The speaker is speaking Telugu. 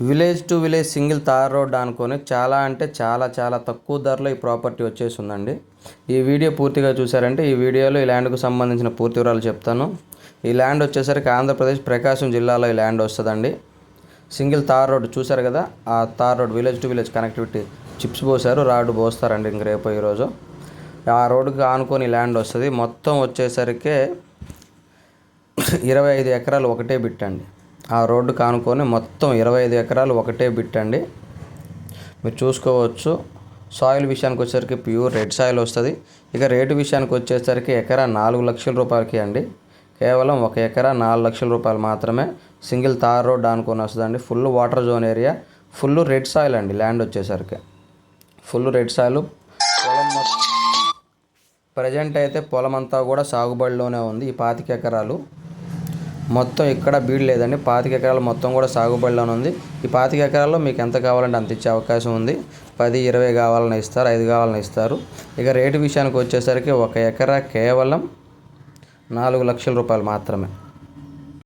Village to village single tar road అనుకొని చాలా అంటే చాలా తక్కువ ధరలో ఈ ప్రాపర్టీ వచ్చేసి ఉందండి. ఈ వీడియో పూర్తిగా చూసారంటే ఈ వీడియోలో ఈ ల్యాండ్కు సంబంధించిన పూర్తి వివరాలు చెప్తాను. ఈ ల్యాండ్ వచ్చేసరికి ఆంధ్రప్రదేశ్ ప్రకాశం జిల్లాలో ఈ ల్యాండ్ వస్తుందండి. సింగిల్ తార్ రోడ్ చూసారు కదా, ఆ tar road village to village connectivity chips పోసారు, రాడ్ పోస్తారండి ఇంక రేపు ఈరోజు. ఆ రోడ్డుకి ఆనుకొని ల్యాండ్ వస్తుంది. మొత్తం వచ్చేసరికి 25 ఎకరాలు ఒకటే బిట్ అండి. ఆ రోడ్డు కానుకొని మొత్తం 25 ఎకరాలు ఒకటే బిట్ అండి. మీరు చూసుకోవచ్చు. సాయిల్ విషయానికి వచ్చేసరికి ప్యూర్ రెడ్ సాయిల్ వస్తుంది. ఇక రేటు విషయానికి వచ్చేసరికి ఎకరా 4 లక్షల రూపాయలకి అండి. కేవలం 1 ఎకరా 4 లక్షల రూపాయలు మాత్రమే. సింగిల్ తార్ రోడ్ అనుకొని వస్తుందండి. Full water zone area, full red soil అండి. ల్యాండ్ వచ్చేసరికి ఫుల్ రెడ్ సాయిల్. పొలం ప్రజెంట్ అయితే పొలం అంతా కూడా సాగుబడిలోనే ఉంది. ఈ 25 ఎకరాలు మొత్తం ఇక్కడ బీడ్ లేదండి. 25 ఎకరాలు మొత్తం కూడా సాగుబడిలోనే ఉంది. ఈ 25 ఎకరాల్లో మీకు ఎంత కావాలంటే అంత ఇచ్చే అవకాశం ఉంది. 10, 20 కావాలని ఇస్తారు, 5 కావాలని ఇస్తారు. ఇక రేటు విషయానికి వచ్చేసరికి 1 ఎకరా కేవలం 4 లక్షల రూపాయలు మాత్రమే.